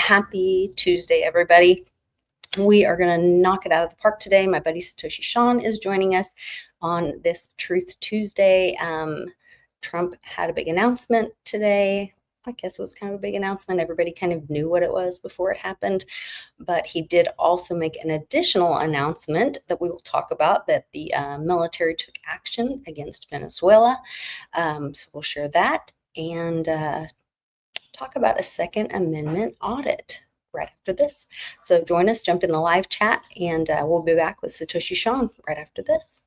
Happy Tuesday, everybody. We are going to knock it out of the park today. My buddy Satoshi Sean is joining us on this Truth Tuesday. Trump had a big announcement today. I guess it was kind of a big announcement. Everybody kind of knew what it was before it happened. But he did also make an additional announcement that we will talk about, that the military took action against Venezuela. So we'll share that and talk about a Second Amendment audit right after this. So join us, jump in the live chat, and we'll be back with Satoshi Sean right after this.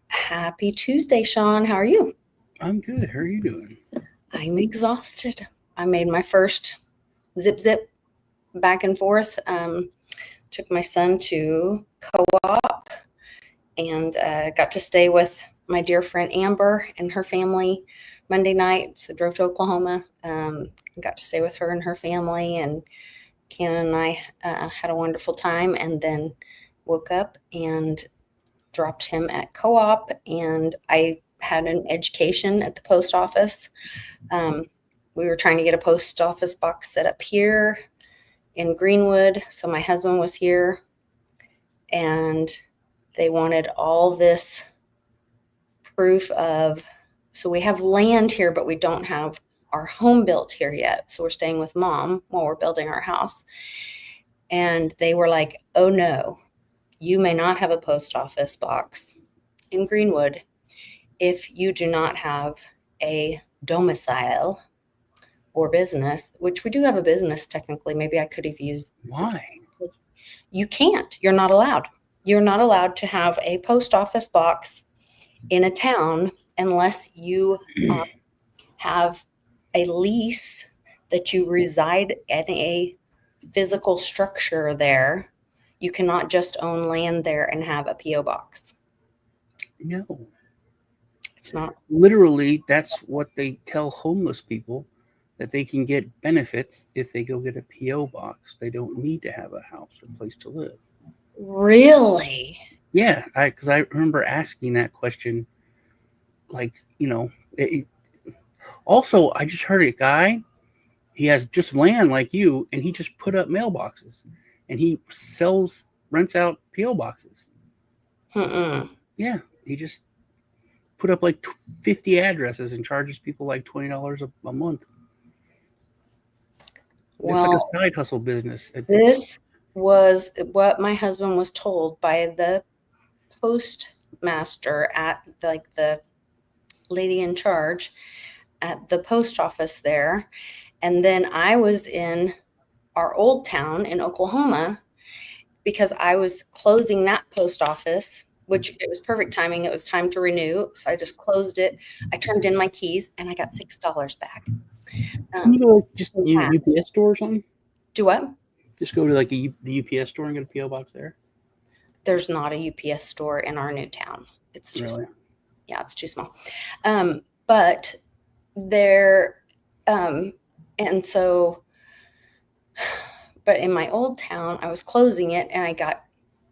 Happy Tuesday, Sean. How are you? I'm good. How are you doing? I'm exhausted. I made my first zip back and forth. Took my son to co-op and got to stay with my dear friend Amber and her family Monday night. So drove to Oklahoma, got to stay with her and her family, and Cannon and I had a wonderful time, and then woke up and dropped him at co-op, and I had an education at the post office. We were trying to get a post office box set up here in Greenwood, so my husband was here, and they wanted all this proof of, so we have land here, but we don't have our home built here yet. So we're staying with Mom while we're building our house. And they were like, oh no, you may not have a post office box in Greenwood if you do not have a domicile or business, which we do have a business technically. Maybe I could have used. Why? You can't. You're not allowed. You're not allowed to have a post office box in a town unless you have a lease that you reside in a physical structure there. You cannot just own land there and have a P.O. box. No. It's not. Literally, that's what they tell homeless people, that they can get benefits if they go get a P.O. box. They don't need to have a house or place to live. Really? Yeah, because I remember asking that question. Also, I just heard a guy, he has just land like you, and he just put up mailboxes, and he rents out P.O. boxes. Yeah, he just put up like 50 addresses and charges people like $20 a month. Well, it's like a side hustle business. This was what my husband was told by the postmaster at the lady in charge at the post office there. And then I was in our old town in Oklahoma because I was closing that post office, which it was perfect timing. It was time to renew. So I just closed it. I turned in my keys and I got $6 back. You know, just UPS store or something? Do what? Just go to like the UPS store and get a P.O. box there? There's not a UPS store in our new town. It's just, really? Yeah, it's too small. But there, and so, but in my old town, I was closing it and I got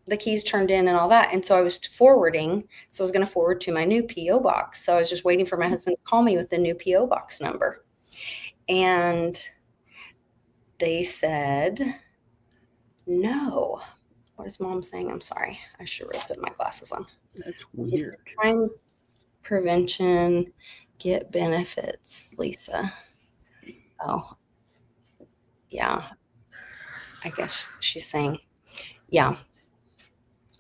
the keys turned in and all that. And so I was forwarding. So I was going to forward to my new P.O. box. So I was just waiting for my husband to call me with the new P.O. box number. And they said, no. What is Mom saying? I'm sorry. I should really put my glasses on. That's weird. Crime prevention, get benefits, Lisa. Oh, yeah. I guess she's saying, yeah.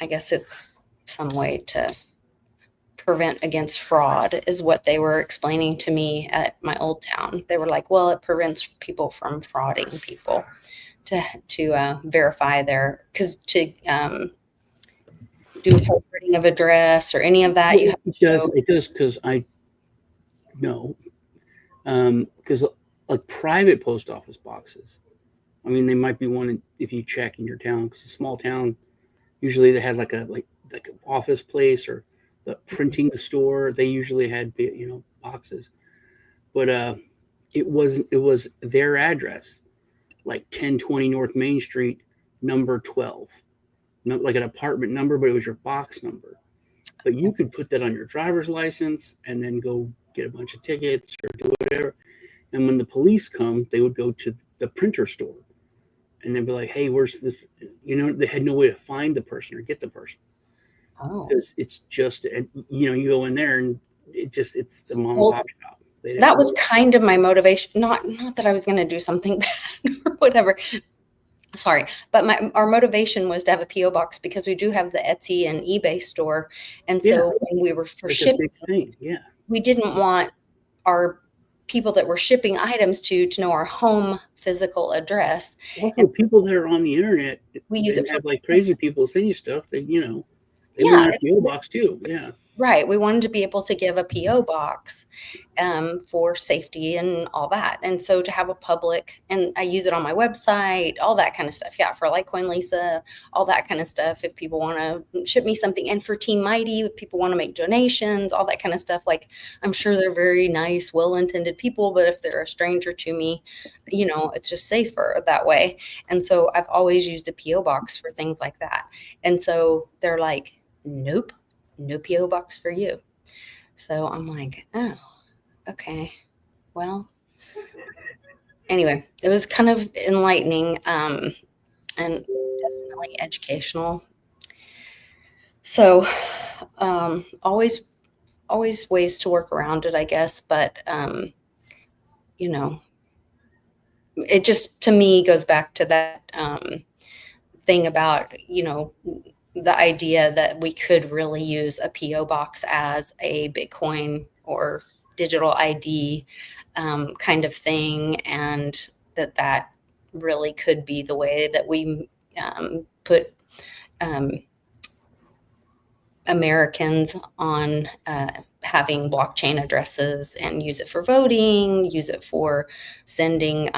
I guess it's some way to prevent against fraud is what they were explaining to me at my old town. They were like, well, it prevents people from frauding people to verify their, because to do forwarding of address or any of that, you have to show. It does, because I know, because like private post office boxes, I mean, they might be one if you check in your town, because it's a small town. Usually they had like an office place or the printing store. They usually had boxes, but it was their address, like 1020 North Main Street, number 12. not like an apartment number, but it was your box number. But you could put that on your driver's license and then go get a bunch of tickets or do whatever. And when the police come, they would go to the printer store and they'd be like, hey, where's this? You know, they had no way to find the person or get the person. Oh, Because it's just, you know, you go in there and it's the mom Well, and pop shop. that was kind of my motivation. Not that I was going to do something bad or whatever. Sorry, but our motivation was to have a PO box because we do have the Etsy and eBay store, and so when we were for shipping, we didn't want our people that were shipping items to know our home physical address. Also, people that are on the internet, we use it for like crazy people send you stuff that you know. They want a PO box too. Yeah. Right. We wanted to be able to give a PO box for safety and all that. And so to have a public, and I use it on my website, all that kind of stuff. Yeah. For Litecoin Lisa, all that kind of stuff. If people want to ship me something, and for Team Mighty, if people want to make donations, all that kind of stuff. Like, I'm sure they're very nice, well-intended people, but if they're a stranger to me, you know, it's just safer that way. And so I've always used a PO box for things like that. And so they're like, nope. No PO box for you. So I'm like, oh, okay. Well, anyway, it was kind of enlightening and definitely educational. So always ways to work around it, I guess. But, you know, it just, to me, goes back to that thing about, you know, the idea that we could really use a PO box as a Bitcoin or digital ID kind of thing, and that really could be the way that we put Americans on having blockchain addresses and use it for voting, use it for sending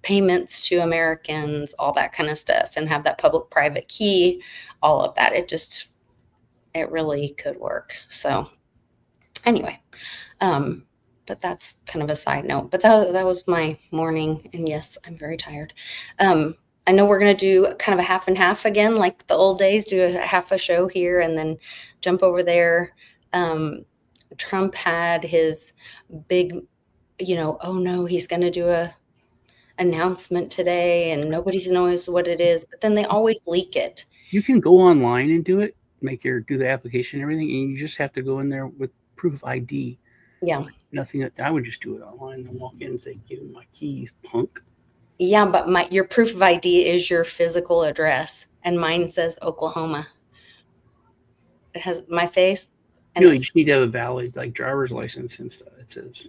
payments to Americans, all that kind of stuff, and have that public-private key, all of that. It really could work. So anyway, but that's kind of a side note. But that was my morning, and yes, I'm very tired. I know we're going to do kind of a half and half again, like the old days, do a half a show here and then jump over there. Trump had his big, you know, oh no, he's going to do a announcement today and nobody knows what it is, but then they always leak it. You can go online and do it, do the application and everything, and you just have to go in there with proof of ID. Yeah. Nothing. I would just do it online and walk in and say, give me my keys, punk. Yeah, but your proof of ID is your physical address, and mine says Oklahoma. It has my face. And no, you just need to have a valid driver's license and stuff. It says.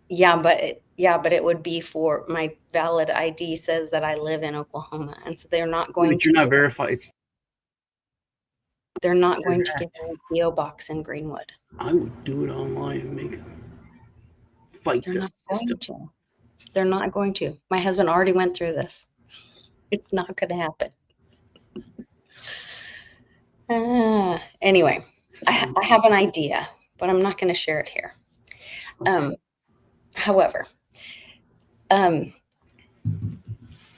Yeah, but it would be for my valid ID says that I live in Oklahoma, and so they're not going. But you're not verified. They're not going to give me a PO box in Greenwood. I would do it online and make them fight this system. They're not going to. My husband already went through this. It's not going to happen. Anyway, I have an idea, but I'm not going to share it here. However, I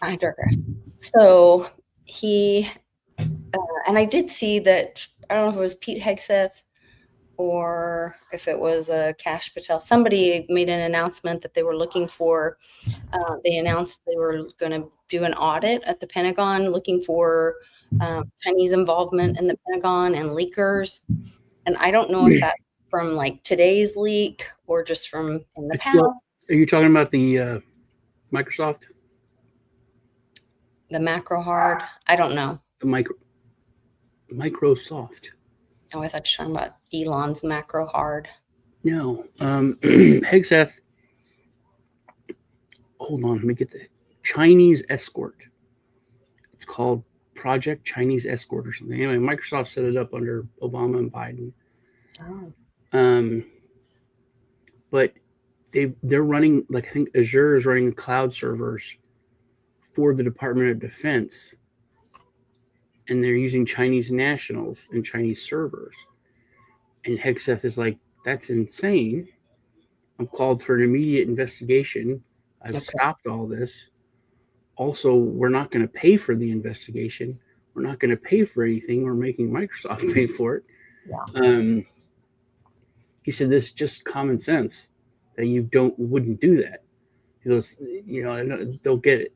digress. So he, and I did see that, I don't know if it was Pete Hegseth or if it was Kash Patel, somebody made an announcement that they were looking for, they announced they were going to do an audit at the Pentagon looking for Chinese involvement in the Pentagon and leakers. And I don't know if that's from like today's leak or just from in the past. Are you talking about the Microsoft? The macro hard? I don't know. The Microsoft. Oh, I thought you were talking about Elon's macro hard. No. Hegseth. Hold on, let me get the Chinese Escort. It's called Project Chinese Escort or something. Anyway, Microsoft set it up under Obama and Biden. Oh. But they're running, like I think Azure is running cloud servers for the Department of Defense. And they're using Chinese nationals and Chinese servers. And Hegseth is like, that's insane. I'm called for an immediate investigation. I've stopped all this. Also, we're not going to pay for the investigation. we're not going to pay for anything. We're making Microsoft pay for it. Yeah. He said, this is just common sense that you wouldn't do that. He goes, they'll get it.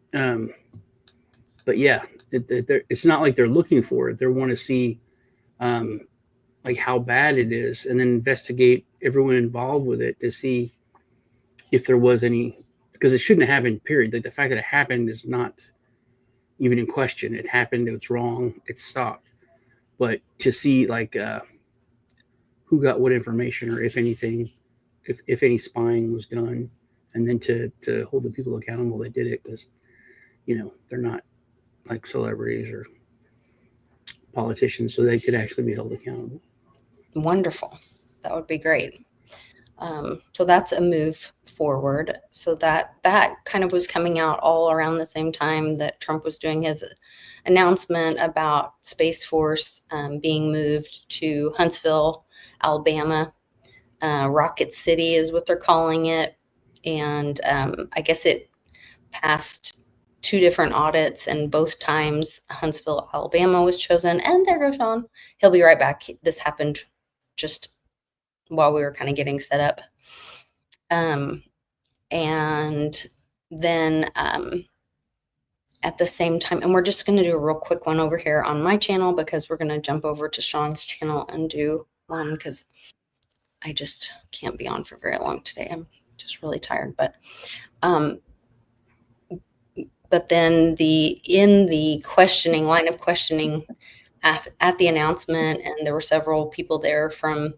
But yeah, it's not like they're looking for it. They want to see like how bad it is, and then investigate everyone involved with it to see if there was any, because it shouldn't have happened, period. Like the fact that it happened is not even in question. It happened, it's wrong, it stopped. But to see like who got what information, or if anything, if any spying was done, and then to hold the people accountable that did it, because they're not like celebrities or politicians, so they could actually be held accountable. Wonderful. That would be great. So that's a move forward. So that kind of was coming out all around the same time that Trump was doing his announcement about Space Force being moved to Huntsville, Alabama. Rocket City is what they're calling it. And I guess it passed 2 different audits, and both times Huntsville, Alabama was chosen. And there goes Sean. He'll be right back. This happened just while we were kind of getting set up. And then at the same time, and we're just going to do a real quick one over here on my channel, because we're going to jump over to Sean's channel and do one, because I just can't be on for very long today. I'm just really tired. But then in the questioning, line of questioning at the announcement, and there were several people there from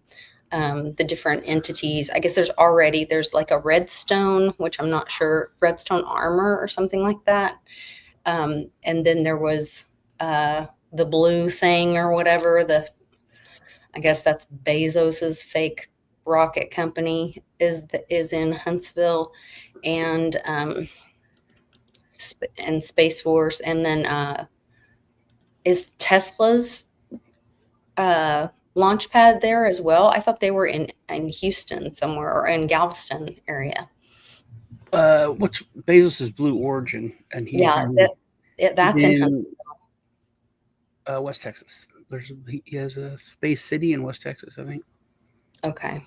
the different entities. I guess there's like a Redstone, which I'm not sure, Redstone Armor or something like that. And then there was the blue thing or whatever, I guess that's Bezos's fake rocket company is in Huntsville, and Space Force. And then is Tesla's launch pad there as well? I thought they were in Houston somewhere, or in Galveston area. What's Bezos's Blue Origin, and he's that's in West Texas. He has a Space City in West Texas, I think. Okay.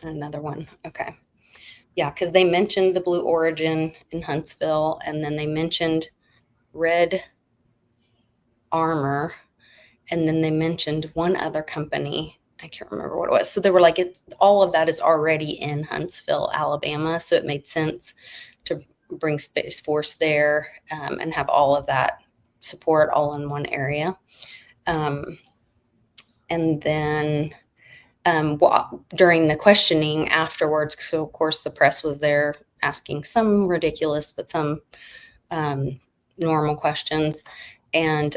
And another one. Okay. Yeah, because they mentioned the Blue Origin in Huntsville, and then they mentioned Red Armor, and then they mentioned one other company. I can't remember what it was. So they were like, all of that is already in Huntsville, Alabama. So it made sense to bring Space Force there and have all of that support all in one area. And then during the questioning afterwards, so of course the press was there asking some ridiculous, but some normal questions. And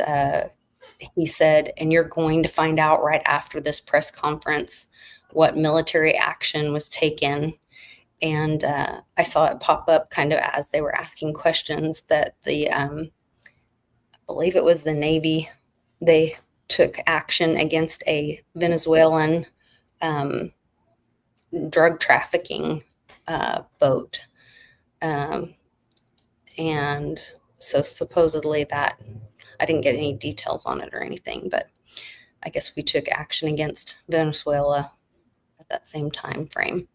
he said, and you're going to find out right after this press conference what military action was taken. And I saw it pop up kind of as they were asking questions, that I believe it was the Navy, they took action against a Venezuelan drug trafficking boat. And so supposedly that, I didn't get any details on it or anything, but I guess we took action against Venezuela at that same time frame.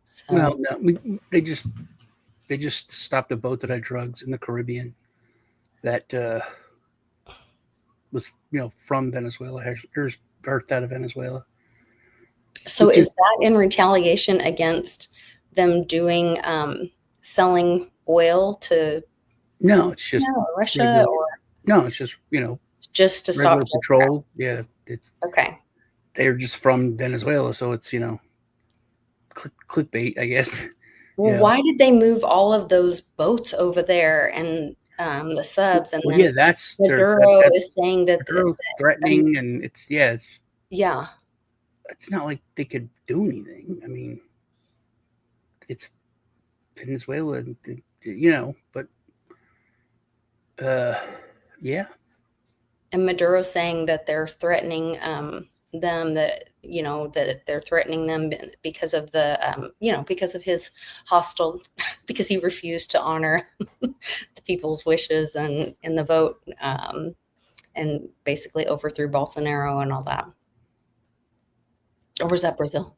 So, well, no, they just stopped a boat that had drugs in the Caribbean that was from Venezuela, or birthed out of Venezuela. So is that in retaliation against them doing selling oil to? No, it's just Russia, or no, it's just just to stop patrol. Yeah, it's okay. They're just from Venezuela, so it's clickbait, I guess. Well, why did they move all of those boats over there and the subs? And then that's Maduro is saying that Maduro's threatening, and it's it's not like they could do anything. I mean, it's Venezuela, but yeah. And Maduro saying that they're threatening them, that they're threatening them because of the because of his hostile, because he refused to honor the people's wishes and in the vote and basically overthrew Bolsonaro and all that. Or was that Brazil?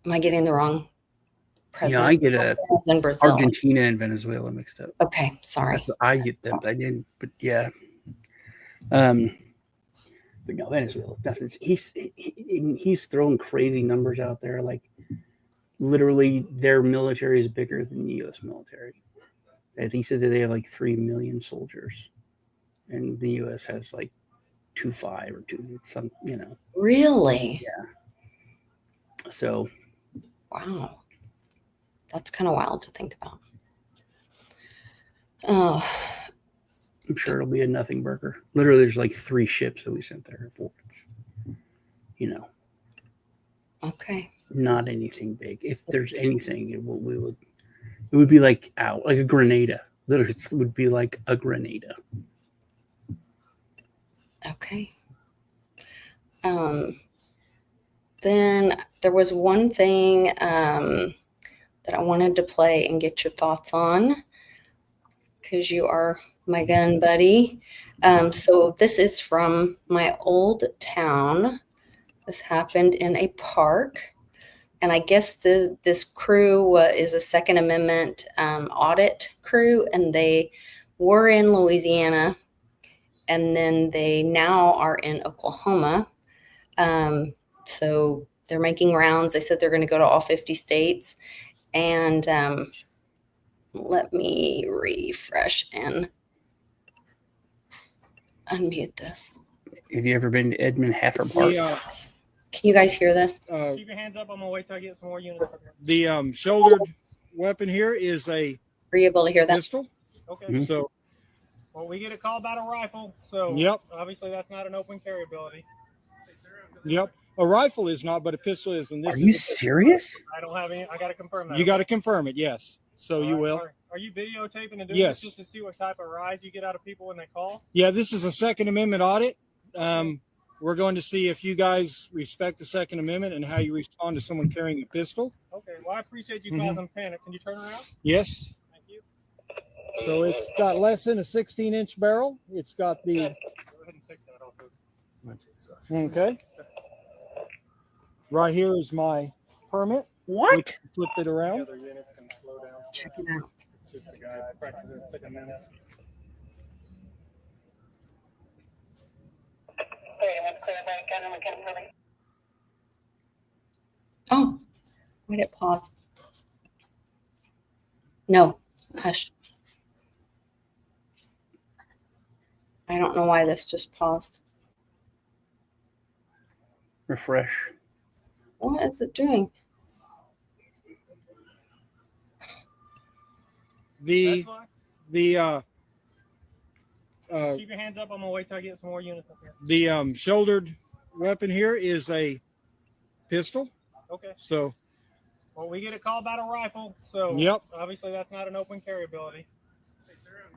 Am I getting the wrong president? Yeah, I get It was in Brazil. Argentina and Venezuela mixed up. Okay, sorry. I get them, but I didn't. But yeah. But no, Venezuela doesn't. He's throwing crazy numbers out there. Like literally, their military is bigger than the U.S. military. I think he said that they have like 3 million soldiers, and the U.S. has like 2.5 or 2. It's some, Really? Yeah. So. Wow. That's kind of wild to think about. Oh. I'm sure it'll be a nothing burger. Literally, there's like 3 ships that we sent there for. Okay. Not anything big. If there's anything, it would be like a Grenada. Literally, it would be like a Grenada. Okay. Then there was one thing that I wanted to play and get your thoughts on, because you are my gun buddy. So this is from my old town. This happened in a park. And I guess this crew is a Second Amendment audit crew, and they were in Louisiana, and then they now are in Oklahoma. So they're making rounds. They said they're going to go to all 50 states. And let me refresh and unmute this. Have you ever been to Edmund Haffer Park? Can you guys hear this? Keep your hands up. I'm gonna wait till I get some more units. The shouldered weapon here is a Were you able to hear that? pistol. Okay. Mhm. So, Well, we get a call about a rifle, so Yep. obviously that's not an open carry ability. yep, a rifle is not, but a pistol is. And this Are is you a pistol. serious? I don't have any. I got to confirm that. You got to confirm it. Yes. So you will. Are you videotaping and doing Yes. this just to see what type of rise you get out of people when they call? Yeah, this is a Second Amendment audit. We're going to see if you guys respect the Second Amendment and how you respond to someone carrying a pistol. Okay. Well, I appreciate you Mhm. causing panic. Can you turn around? Yes. Thank you. So it's got less than a 16-inch barrel. It's got the Go ahead and take that off. okay. Right here is my permit. What? Flip it The around. other units can slow down. Check it out. It's just the guy practicing Second Amendment. Oh, why did it pause? No, hush. I don't know why this just paused. Refresh. What is it doing? The That's fine. the Keep your hands up. I'm gonna wait till I get some more units up here. the shouldered weapon here is a pistol. Okay. So Well, we get a call about a rifle, so Yep. obviously that's not an open carry ability.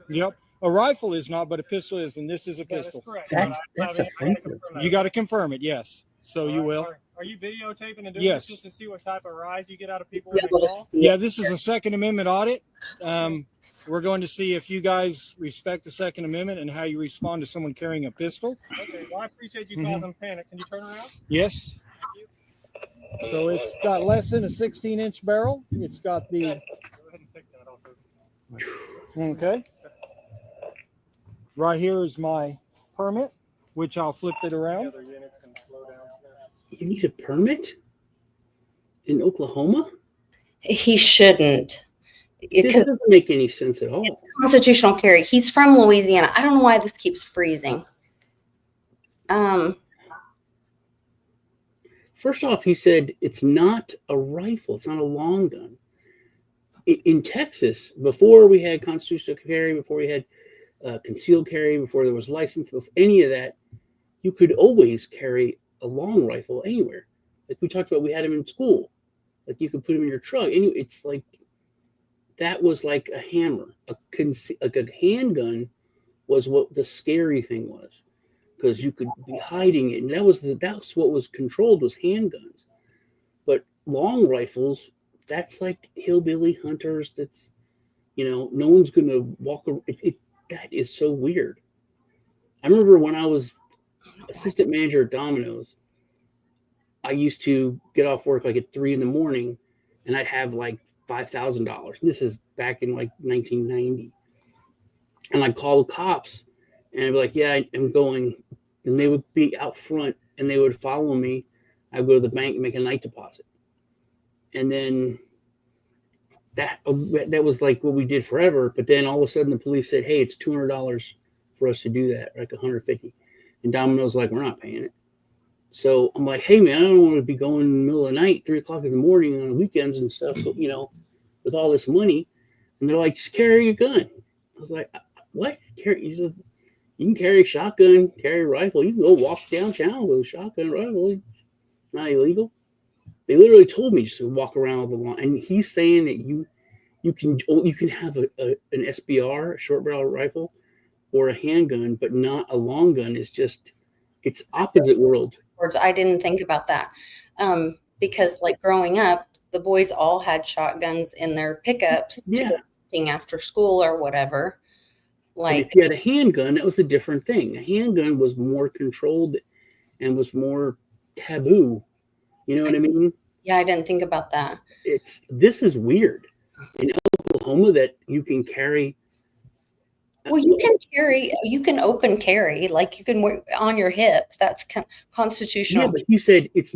yep, a rifle is not, but a pistol is, and this is a Yeah, that's pistol. correct. That's- But I that's gotta offensive. confirm that. You got to confirm it. Yes. So you All will. right. Are you videotaping and doing Yes. this just to see what type of rise you get out of people when Yeah, they call? Yeah, this is a Second Amendment audit. We're going to see if you guys respect the Second Amendment and how you respond to someone carrying a pistol. Okay. Well, I appreciate you Mhm. causing panic. Can you turn around? Yes. So it's got less than a 16-inch barrel. It's got the Go ahead and take that off. okay. Right here is my permit, which I'll flip it The around. other units can slow down. You need a permit in Oklahoma? He shouldn't. This Because doesn't make any sense at all. it's constitutional carry. He's from Louisiana. I don't know why this keeps freezing. First off, he said it's not a rifle. It's not a long gun. In Texas, before we had constitutional carry, before we had concealed carry, before there was license, before any of that, you could always carry a long rifle anywhere. Like we talked about, we had them in school. Like you could put them in your truck. Anyway, it's like that was like a hammer. Like a handgun was what the scary thing was, because you could be hiding it, and that's what was controlled, was handguns. But long rifles, that's like hillbilly hunters. That's, no one's gonna walk. That is so weird. I remember when I was assistant manager at Domino's, I used to get off work like at 3 a.m. and I'd have like $5,000. This is back in like 1990. And I'd call the cops and I'd be like, yeah, I'm going. And they would be out front and they would follow me. I'd go to the bank and make a night deposit. And then that was like what we did forever. But then all of a sudden the police said, hey, it's $200 for us to do that, like $150. And Domino's like, we're not paying it. So I'm like, hey, man, I don't want to be going in the middle of the night, 3 o'clock in the morning on weekends and stuff, so, with all this money. And they're like, just carry a gun. I was like, what? You can carry a shotgun, carry a rifle. You can go walk downtown with a shotgun rifle. It's not illegal. They literally told me just to walk around with the lawn. And he's saying that you can have an SBR, a short barrel rifle, or a handgun, but not a long gun. It's opposite world. I didn't think about that. Because like growing up, the boys all had shotguns in their pickups to go hunting after school or whatever. Like if you had a handgun, that was a different thing. A handgun was more controlled and was more taboo. You know what I mean? Yeah, I didn't think about that. This is weird. In Oklahoma, that you can carry. Well, you can open carry, like you can wear on your hip. That's constitutional. Yeah, but you said it's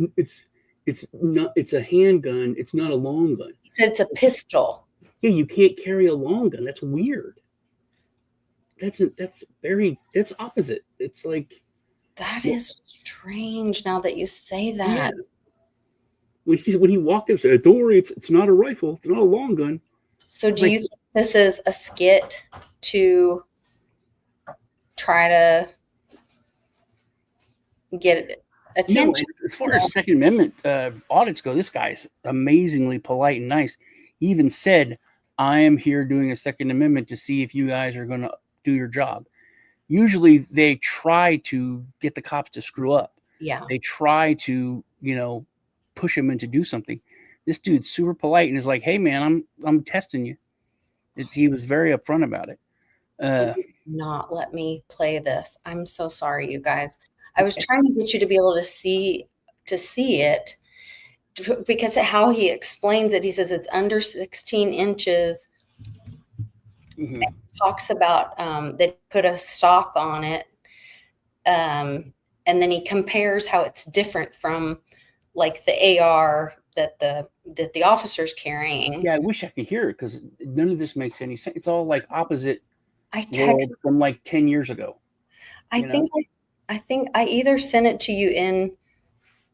a handgun. It's not a long gun. He said it's a pistol. Yeah, you can't carry a long gun. That's weird. That's opposite. It's like that is strange. Now that you say that, when he walked up, and said, "Don't worry, it's not a rifle. It's not a long gun." So, do you think this is a skit to try to get attention? No, as far as Second Amendment audits go, this guy's amazingly polite and nice. He even said, "I am here doing a Second Amendment to see if you guys are going to do your job." Usually they try to get the cops to screw up. Yeah. They try to, push him into do something. This dude's super polite and is like, "Hey man, I'm testing you." He was very upfront about it. Not let me play this. I'm so sorry, you guys. I was trying to get you to be able to see it, because how he explains it, he says it's under 16 inches. Mm-hmm. Talks about they put a stock on it, and then he compares how it's different from like the AR that the officer's carrying. Yeah, I wish I could hear it because none of this makes any sense. It's all like opposite world from like 10 years ago. I think I either sent it to you in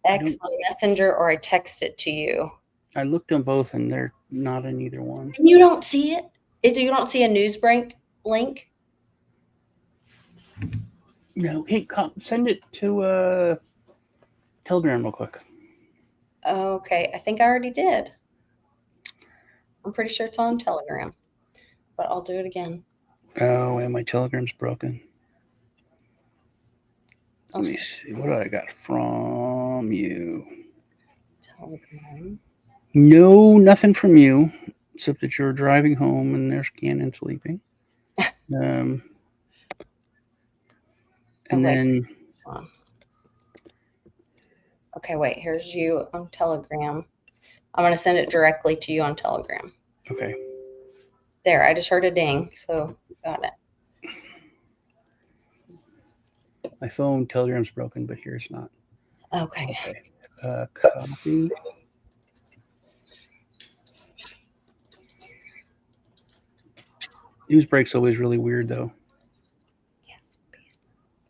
X on Messenger or I text it to you. I looked on both and they're not in either one. And you don't see it? You don't see a Newsbreak link? No. Hey, send it to Telegram real quick. Okay, I think I already did. I'm pretty sure it's on Telegram, but I'll do it again. Oh, and my Telegram's broken. Let me see. What do I got from you? Telegram. No, nothing from you, except that you're driving home and there's Cannon sleeping. And then... Okay, wait. Here's you on Telegram. I'm going to send it directly to you on Telegram. Okay. There, I just heard a ding, so got it. My phone Telegram's broken, but here's not. Okay. Copy. Newsbreak's always really weird, though. Yes.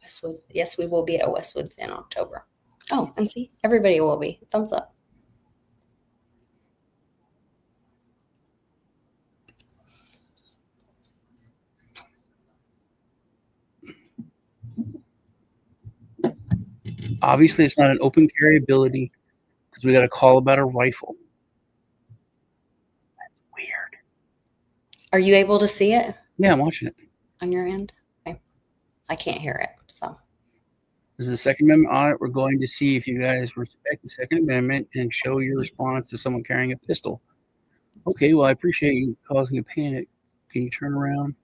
Westwood. Yes, we will be at Westwood's in October. Oh, and see, everybody will be. Thumbs up. Obviously, it's not an open carry ability because we got a call about a rifle. That's weird. Are you able to see it? Yeah, I'm watching it. On your end? Okay. I can't hear it, so. This is the Second Amendment audit. We're going to see if you guys respect the Second Amendment and show your response to someone carrying a pistol. Okay, well, I appreciate you causing a panic. Can you turn around?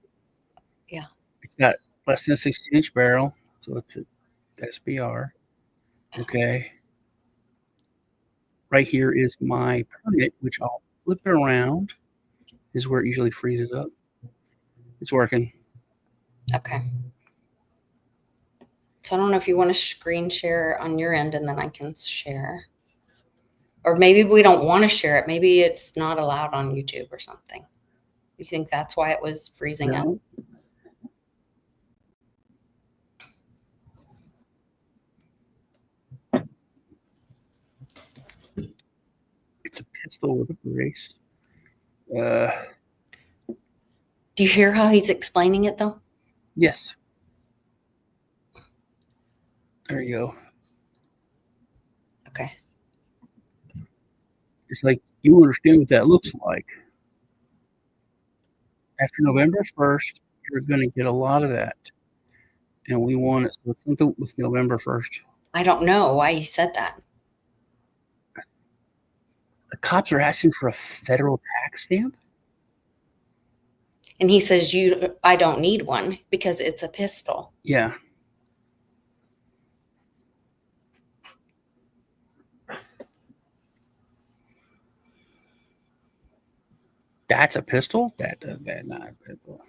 Yeah. It's got less than a 16-inch barrel. So it's a SBR. Okay. Right here is my permit, which I'll flip it around. This is where it usually freezes up. It's working. Okay. So I don't know if you want to screen share on your end and then I can share. Or maybe we don't want to share it. Maybe it's not allowed on YouTube or something. You think that's why it was freezing up? No. It's a pistol with a brace. Do you hear how he's explaining it though? Yes. There you go. Okay. It's like you understand what that looks like. After November 1st, you're going to get a lot of that. And we want it with something with November 1st. I don't know why he said that. The cops are asking for a federal tax stamp? And he says, I don't need one because it's a pistol. Yeah. That's a pistol? That's not a pistol.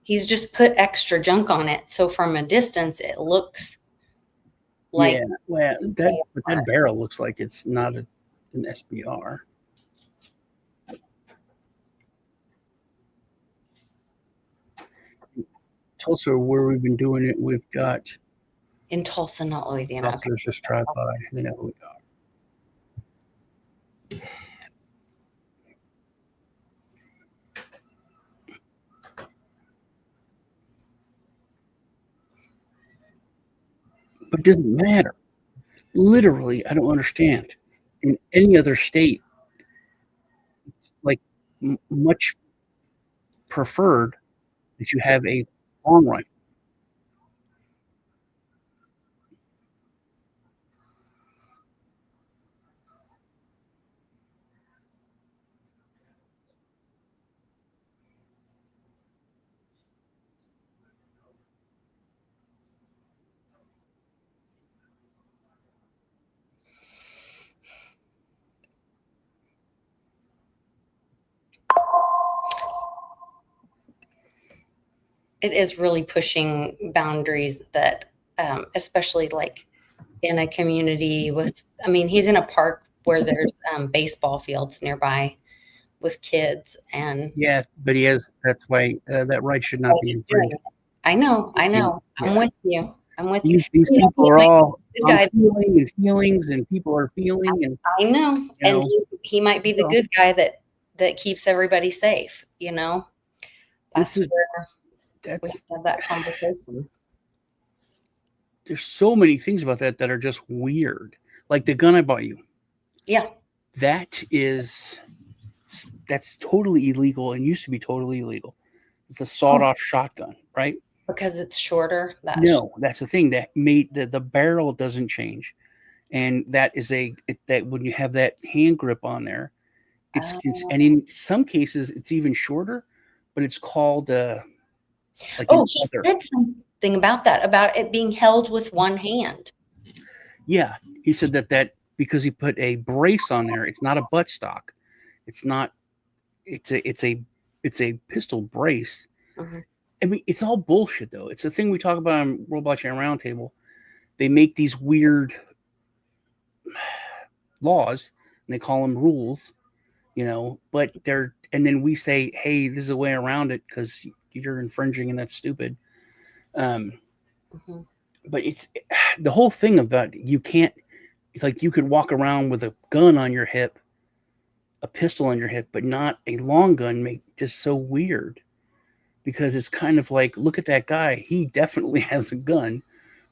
He's just put extra junk on it. So from a distance, it looks like. Yeah, well, that barrel looks like it's not an SBR. Tulsa, where we've been doing it, we've got In Tulsa, not Louisiana. Okay. officers just drive by. They know who we are. But it doesn't matter. Literally, I don't understand. In any other state, it's like much preferred that you have a long rifle. It is really pushing boundaries that, especially like in a community with, I mean, he's in a park where there's baseball fields nearby with kids. And Yeah, but he has. That's why that right should not be he's doing infringed. it. I know. Yeah. I'm with you. I'm with you. These You know, people he are might all be the guy. feeling and feelings, and people are feeling, and I know. you And know, he might be the so- good guy that keeps everybody safe, you know? That's This is- where we have that's to have that conversation. there's so many things about that are just weird. Like the gun I bought you. Yeah. That's totally illegal and used to be totally illegal. It's a sawed-off shotgun, right? Because it's shorter. No, that's the thing that made the barrel doesn't change, and that is that when you have that hand grip on there, it's and in some cases it's even shorter, but it's called like Oh, an he other. said something about that, about it being held with one hand. Yeah, he said that because he put a brace on there, it's not a buttstock. It's not. It's a pistol brace. Mhm. I mean, it's all bullshit though. It's a thing we talk about on World Blockchain Roundtable. They make these weird laws and they call them rules, but and then we say, hey, this is a way around it because you're infringing and that's stupid. Mhm. But it's the whole thing about it's like you could walk around with a gun on your hip, a pistol on your hip, but not a long gun. Make just so weird because it's kind of like, look at that guy. He definitely has a gun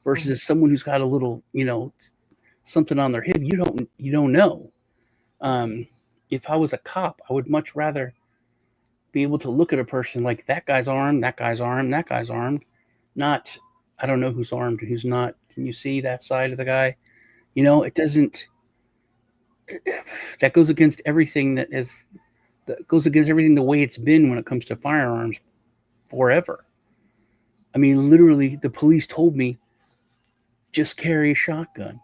versus someone who's got a little, something on their hip. You don't know. If I was a cop, I would much rather be able to look at a person like that guy's armed, that guy's armed, that guy's armed, not, I don't know who's armed and who's not. Can you see that side of the guy? It doesn't, that goes against everything that goes against everything the way it's been when it comes to firearms forever. I mean, literally, the police told me just carry a shotgun,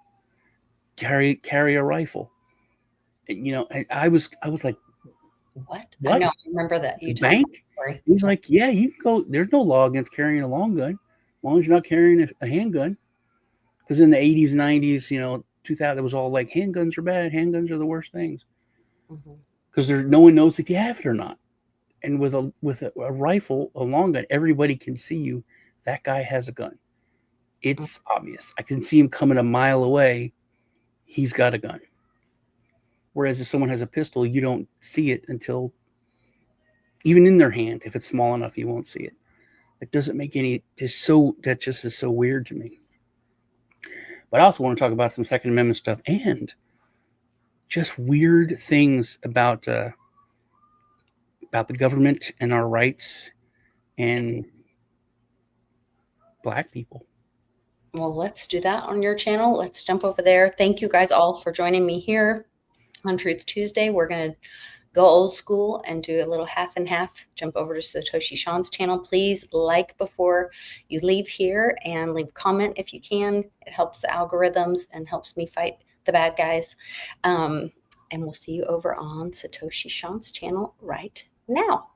carry a rifle. And, and I was like, What? I what? know. I remember that The you told me bank? that story. He's like, yeah, you can go. There's no law against carrying a long gun, as long as you're not carrying a handgun. Because in the 80s, 90s, 2000, it was all like handguns are bad. Handguns are the worst things. Mhm. Because no one knows if you have it or not. And with a rifle, a long gun, everybody can see you. That guy has a gun. It's obvious. I can see him coming a mile away. He's got a gun. Whereas if someone has a pistol, you don't see it until, even in their hand, if it's small enough, you won't see it. It doesn't make any, that just is so weird to me. But I also want to talk about some Second Amendment stuff and just weird things about the government and our rights and Black people. Well, let's do that on your channel. Let's jump over there. Thank you guys all for joining me here on Truth Tuesday. We're going to go old school and do a little half and half. Jump over to Satoshi Sean's channel. Please like before you leave here and leave a comment if you can. It helps the algorithms and helps me fight the bad guys. And we'll see you over on Satoshi Sean's channel right now.